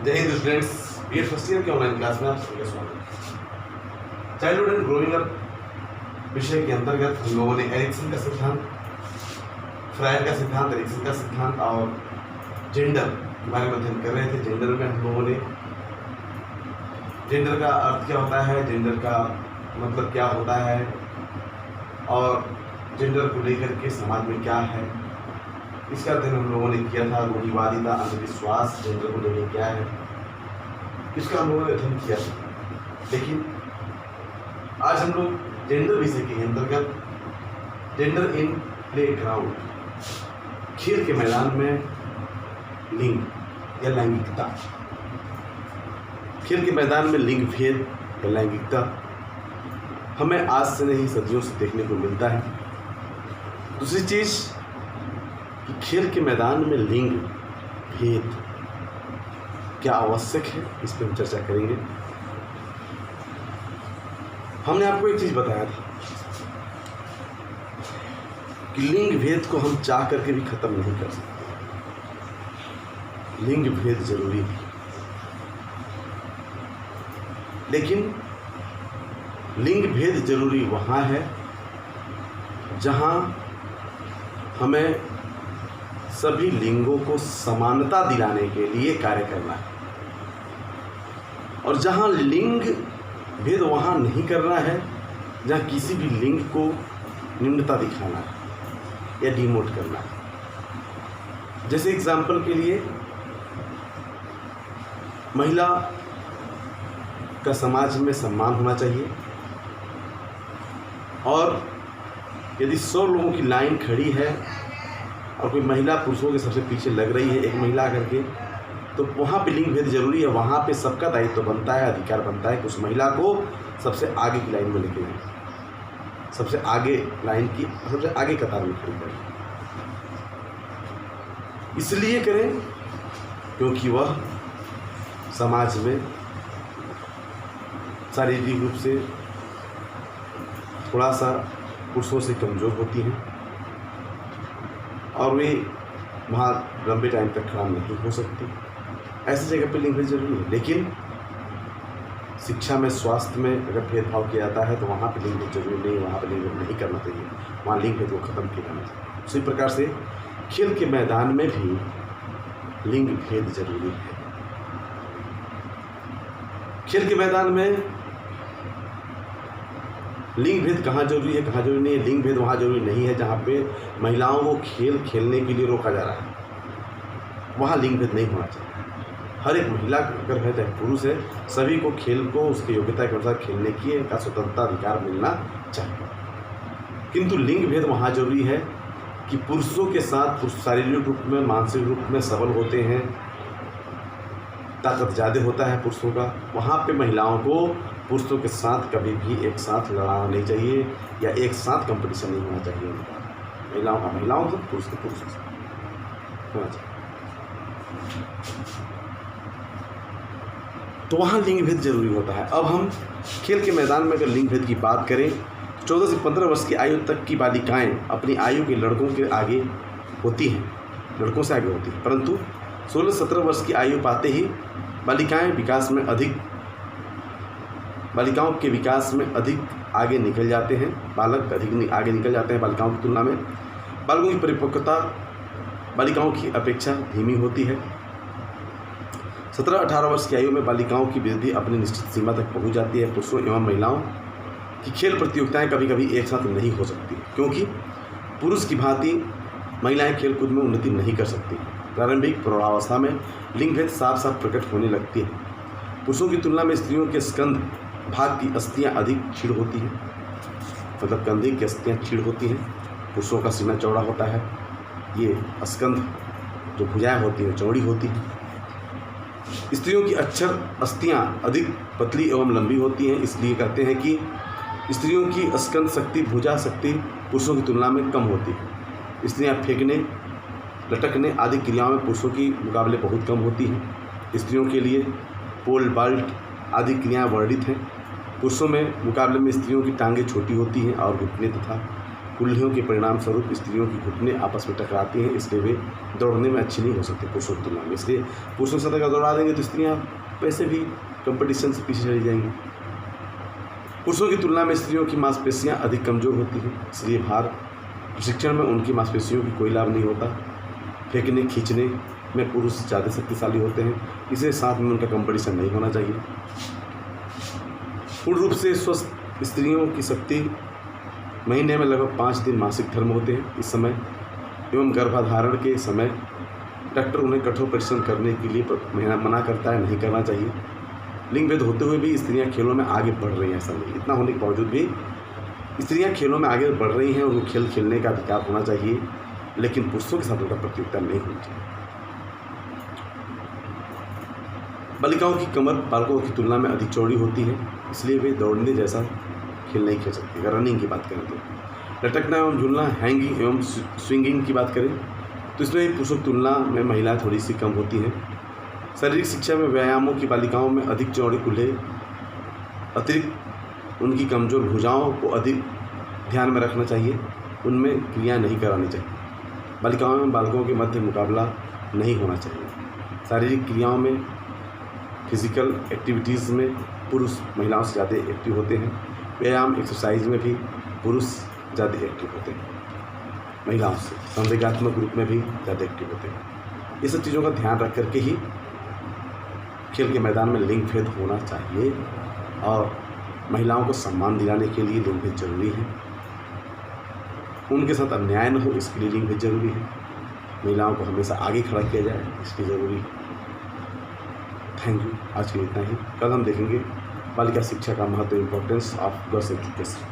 जय Hind students, BEd first year के online class में आप सभी का स्वागत है। चाइल्डहुड एंड ग्रोइंग अप विषय के अंतर्गत हम लोगों ने एरिक्सन का सिद्धांत, फ्रायर का सिद्धांत, एरिक्सन का सिद्धांत और जेंडर के बारे में अध्ययन कर रहे थे। जेंडर में हम लोगों ने जेंडर का अर्थ क्या होता है, जेंडर का मतलब क्या होता है और जेंडर को लेकर के समाज में क्या है, इसका अध्ययन हम लोगों ने किया था। रूढ़िवादिता, अंधविश्वास जेंडर को लेकर क्या है, इसका हम लोगों ने अध्ययन किया था। लेकिन आज हम लोग जेंडर विषय के अंतर्गत जेंडर इन प्ले ग्राउंड, खेल के मैदान में लिंग या लैंगिकता, खेल के मैदान में लिंग भेद या लैंगिकता हमें आज से नहीं सदियों से देखने को मिलता है। दूसरी चीज़ कि खेल के मैदान में लिंग भेद क्या आवश्यक है, इस पर हम चर्चा करेंगे। हमने आपको एक चीज़ बताया था कि लिंग भेद को हम चाह करके भी खत्म नहीं कर सकते। लिंग भेद जरूरी है, लेकिन लिंग भेद जरूरी वहाँ है जहाँ हमें सभी लिंगों को समानता दिलाने के लिए कार्य करना है, और जहाँ लिंग भेद वहाँ नहीं करना है जहाँ किसी भी लिंग को निम्नता दिखाना है या डिमोट करना है। जैसे एग्जाम्पल के लिए, महिला का समाज में सम्मान होना चाहिए, और यदि 100 लोगों की लाइन खड़ी है और कोई महिला पुरुषों के सबसे पीछे लग रही है, एक महिला करके, तो वहाँ पे लिंग भेद जरूरी है। वहाँ पे सबका दायित्व बनता है, अधिकार बनता है कि उस महिला को सबसे आगे की लाइन में लेके जाए, सबसे आगे लाइन की सबसे आगे कतार में खड़ी करें। इसलिए करें क्योंकि वह समाज में शारीरिक रूप से थोड़ा सा पुरुषों से कमज़ोर होती हैं और वे वहाँ लंबे टाइम तक खड़ा नहीं हो सकती। ऐसी जगह पर लिंग भेद जरूरी है। लेकिन शिक्षा में, स्वास्थ्य में अगर भेदभाव किया जाता है तो वहाँ पर लिंग भेद जरूरी नहीं है, वहाँ पर लिंग भेद नहीं करना चाहिए, वहाँ लिंग भेद को ख़त्म किया जाना चाहिए। उसी प्रकार से खेल के मैदान में भी लिंग भेद जरूरी है। खेल के मैदान में लिंग भेद कहाँ जरूरी है, कहाँ जरूरी नहीं है। लिंग भेद वहाँ जरूरी नहीं है जहाँ पे महिलाओं को खेल खेलने के लिए रोका जा रहा है, वहाँ लिंग भेद नहीं होना चाहिए। हर एक महिला अगर है चाहे पुरुष है, सभी को खेल को उसकी योग्यता के अनुसार खेलने की का स्वतंत्रता अधिकार मिलना चाहिए। किंतु लिंग भेद वहाँ जरूरी है कि पुरुषों के साथ पुरुष शारीरिक रूप में, मानसिक रूप में सबल होते हैं, ताकत ज़्यादा होता है पुरुषों का, वहाँ पे महिलाओं को पुरुषों के साथ कभी भी एक साथ लड़ाना नहीं चाहिए या एक साथ कंपटीशन नहीं होना चाहिए। महिलाओं को पुरुष के पुरुषों से होना चाहिए। तो वहाँ लिंग भेद जरूरी होता है। अब हम खेल के मैदान में अगर लिंग भेद की बात करें, 14 से 15 वर्ष की आयु तक की बालिकाएं अपनी आयु के लड़कों के आगे होती हैं, लड़कों से आगे होती हैं, परंतु 16-17 वर्ष की आयु पाते ही बालिकाओं के विकास में अधिक आगे निकल जाते हैं, बालक अधिक आगे निकल जाते हैं बालिकाओं की तुलना में। बालकों की परिपक्वता बालिकाओं की अपेक्षा धीमी होती है। 17-18 वर्ष की आयु में बालिकाओं की वृद्धि अपनी निश्चित सीमा तक पहुंच जाती है। पुरुषों एवं महिलाओं की खेल प्रतियोगिताएं कभी कभी एक साथ नहीं हो सकती, क्योंकि पुरुष की भांति महिलाएं खेलकूद में उन्नति नहीं कर सकती। प्रारंभिक प्रौढ़ावस्था में लिंग भेद साफ साफ प्रकट होने लगती है। पुरुषों की तुलना में स्त्रियों के स्कंध भाग की अस्थियां अधिक क्षीण होती हैं, मतलब कंधे की अस्थियां क्षीण होती हैं। पुरुषों का सीना चौड़ा होता है, ये स्कंध जो भुजाएं होती हैं चौड़ी होती हैं। स्त्रियों की अक्षर अस्थियां अधिक पतली एवं लंबी होती हैं। इसलिए कहते हैं कि स्त्रियों की स्कंध शक्ति, भुजा शक्ति पुरुषों की तुलना में कम होती है। स्त्रियां फेंकने, लटकने आदि क्रियाओं में पुरुषों की मुकाबले बहुत कम होती हैं। स्त्रियों के लिए पोल बाल्ट आदि क्रियाएं वर्णित हैं। पुरुषों में मुकाबले में स्त्रियों की टांगें छोटी होती हैं और घुटने तथा कुल्हियों के परिणाम स्वरूप स्त्रियों की घुटने आपस में टकराती हैं, इसलिए वे दौड़ने में अच्छी नहीं हो सकती पुरुषों की तुलना में। इसलिए पुरुषों से अगर दौड़ा देंगे तो स्त्रियाँ वैसे भी कंपटीशन से पीछे चली जाएंगी। पुरुषों की तुलना में स्त्रियों की मांसपेशियाँ अधिक कमज़ोर होती हैं, इसलिए भार प्रशिक्षण में उनकी मांसपेशियों की कोई लाभ नहीं होता। फेंकने खींचने में पुरुष ज़्यादा शक्तिशाली होते हैं, इसे साथ में उनका कंपटीशन नहीं होना चाहिए। पूर्ण रूप से स्वस्थ स्त्रियों की शक्ति महीने में लगभग 5 दिन मासिक धर्म होते हैं। इस समय एवं गर्भाधारण के समय डॉक्टर उन्हें कठोर परिश्रम करने के लिए मना करता है, नहीं करना चाहिए। लिंग भेद होते हुए भी स्त्रियां खेलों में आगे बढ़ रही हैं, ऐसा नहीं। इतना होने के बावजूद भी स्त्रियां खेलों में आगे बढ़ रही हैं और वो खेल खेलने का अधिकार होना चाहिए, लेकिन पुरुषों के साथ उनका प्रतियोगिता नहीं होनी चाहिए। बालिकाओं की कमर बालकों की तुलना में अधिक चौड़ी होती है, इसलिए वे दौड़ने जैसा खेल नहीं खेल सकती। अगर रनिंग की बात करें तो लटकना एवं झूलना, हैंगिंग एवं स्विंगिंग की बात करें तो इसमें पुरुषों की तुलना में महिलाएं थोड़ी सी कम होती हैं। शारीरिक शिक्षा में व्यायामों की बालिकाओं में अधिक चौड़े कुल्हे, अतिरिक्त उनकी कमज़ोर भुजाओं को अधिक ध्यान में रखना चाहिए, उनमें क्रिया नहीं करानी चाहिए। बालिकाओं में बालकों के मध्य मुकाबला नहीं होना चाहिए। शारीरिक क्रियाओं में, फिजिकल एक्टिविटीज़ में पुरुष महिलाओं से ज़्यादा एक्टिव होते हैं। व्यायाम एक्सरसाइज में भी पुरुष ज़्यादा एक्टिव होते हैं महिलाओं से। संवेगात्मक रूप में भी ज़्यादा एक्टिव होते हैं। ये सब चीज़ों का ध्यान रख करके ही खेल के मैदान में लिंग भेद होना चाहिए और महिलाओं को सम्मान दिलाने के लिए लिंग भेद जरूरी है। उनके साथ अन्याय न हो, इसके लिए लिंग भेद जरूरी है। महिलाओं को हमेशा आगे खड़ा किया जाए, इसलिए ज़रूरी है। Thank you. आज के लिए इतना ही। कल हम देखेंगे बालिका शिक्षा का महत्व, इम्पोर्टेंस ऑफ गर्ल्स एजुकेशन।